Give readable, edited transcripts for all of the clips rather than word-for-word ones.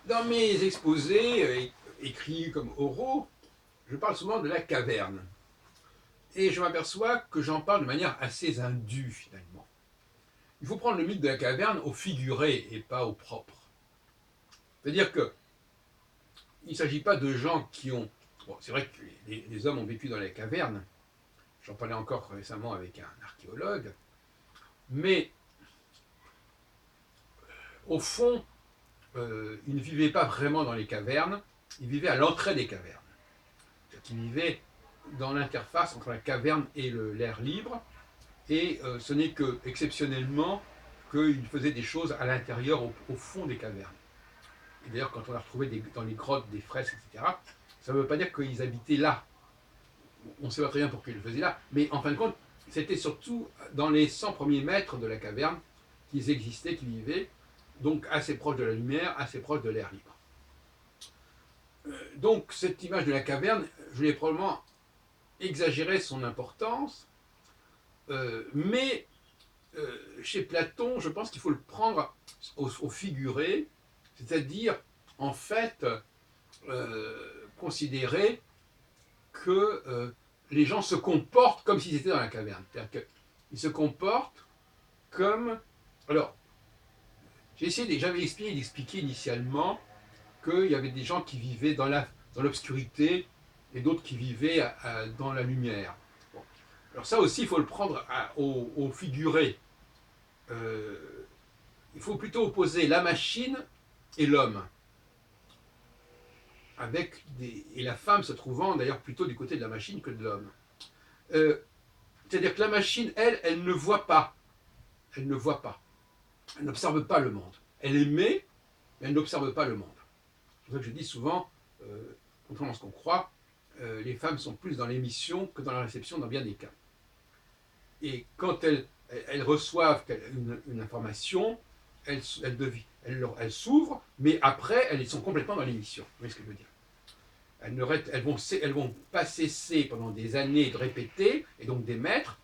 Dans mes exposés, écrits comme oraux, je parle souvent de la caverne. Et je m'aperçois que j'en parle de manière assez indue, finalement. Il faut prendre le mythe de la caverne au figuré et pas au propre. C'est-à-dire qu'il ne s'agit pas de gens qui ont... Bon, c'est vrai que les hommes ont vécu dans les cavernes. J'en parlais encore récemment avec un archéologue. Mais, au fond, ils ne vivaient pas vraiment dans les cavernes. Ils vivaient à l'entrée des cavernes. C'est-à-dire qu'ils vivaient dans l'interface entre la caverne et l'air libre. Et ce n'est que exceptionnellement qu'ils faisaient des choses à l'intérieur, au fond des cavernes. Et d'ailleurs, quand on a retrouvé dans les grottes des fresques, etc., ça ne veut pas dire qu'ils habitaient là. On ne sait pas très bien pourquoi ils le faisaient là, mais en fin de compte, c'était surtout dans les 100 premiers mètres de la caverne qu'ils existaient, qu'ils vivaient, donc assez proche de la lumière, assez proche de l'air libre. Donc cette image de la caverne, je l'ai probablement exagéré son importance, mais chez Platon, je pense qu'il faut le prendre au figuré, c'est-à-dire, en fait, considérer que les gens se comportent comme s'ils étaient dans la caverne. C'est-à-dire qu'ils se comportent comme... Alors, j'avais essayé d'expliquer initialement qu'il y avait des gens qui vivaient dans l'obscurité et d'autres qui vivaient dans la lumière. Bon. Alors ça aussi, il faut le prendre au figuré. Il faut plutôt opposer la machine et l'homme. Et la femme se trouvant d'ailleurs plutôt du côté de la machine que de l'homme. C'est-à-dire que la machine, elle ne voit pas. Elle ne voit pas. Elle n'observe pas le monde. Elle émet, mais elle n'observe pas le monde. C'est pour ça que je dis souvent, contrairement à ce qu'on croit, les femmes sont plus dans l'émission que dans la réception dans bien des cas. Et quand elles reçoivent une information, elles s'ouvrent, mais après, elles sont complètement dans l'émission. Vous voyez ce que je veux dire? Elles vont pas cesser pendant des années de répéter, et donc d'émettre,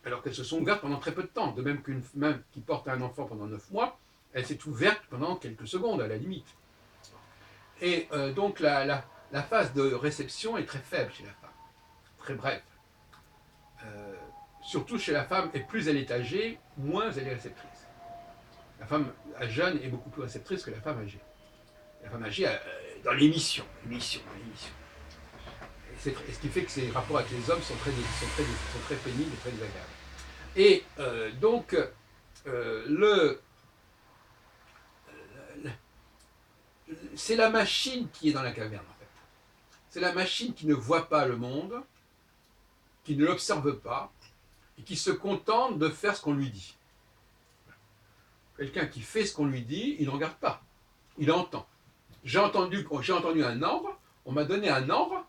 alors qu'elles se sont ouvertes pendant très peu de temps. De même qu'une femme qui porte un enfant pendant 9 mois, elle s'est ouverte pendant quelques secondes, à la limite. Et donc la phase de réception est très faible chez la femme, très brève. Surtout chez la femme, et plus elle est âgée, moins elle est réceptrice. La femme jeune est beaucoup plus réceptrice que la femme âgée. La femme âgée, dans l'émission. Ce qui fait que ses rapports avec les hommes sont très pénibles et très désagréables. Et donc, c'est la machine qui est dans la caverne, en fait. C'est la machine qui ne voit pas le monde, qui ne l'observe pas, et qui se contente de faire ce qu'on lui dit. Quelqu'un qui fait ce qu'on lui dit, il ne regarde pas, il entend. J'ai entendu un ordre, on m'a donné un ordre,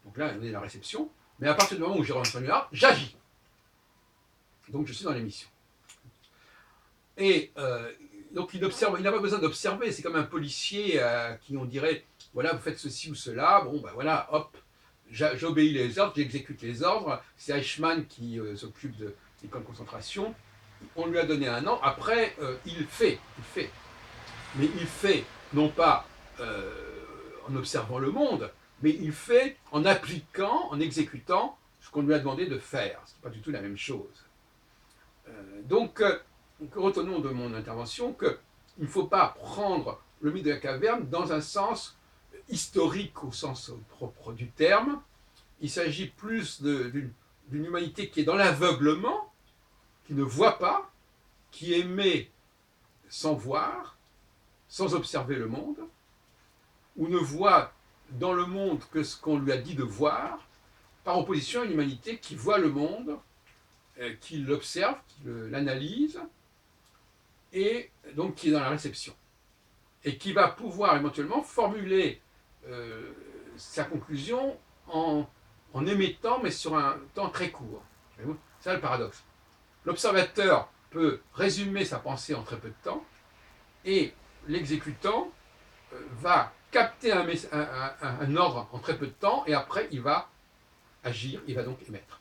donc là, on est dans la réception, mais à partir du moment où j'ai entendu un ordre, j'agis. Donc je suis dans l'émission. Et donc il n'a pas besoin d'observer, c'est comme un policier qui on dirait, voilà, vous faites ceci ou cela, bon ben voilà, hop, j'obéis les ordres, j'exécute les ordres, c'est Eichmann qui s'occupe des camps de concentration, on lui a donné un an, après il fait. Mais il fait non pas en observant le monde, mais il fait en appliquant, en exécutant ce qu'on lui a demandé de faire, ce qui n'est pas du tout la même chose. Donc, retenons de mon intervention qu'il ne faut pas prendre le mythe de la caverne dans un sens historique au sens propre du terme. Il s'agit plus d'une humanité qui est dans l'aveuglement, qui ne voit pas, qui émet sans voir, sans observer le monde, ou ne voit dans le monde que ce qu'on lui a dit de voir, par opposition à une humanité qui voit le monde, qui l'observe, qui l'analyse, et donc qui est dans la réception. Et qui va pouvoir éventuellement formuler sa conclusion en émettant, mais sur un temps très court. C'est ça le paradoxe. L'observateur peut résumer sa pensée en très peu de temps, et l'exécutant va capter un ordre en très peu de temps, et après il va agir, il va donc émettre.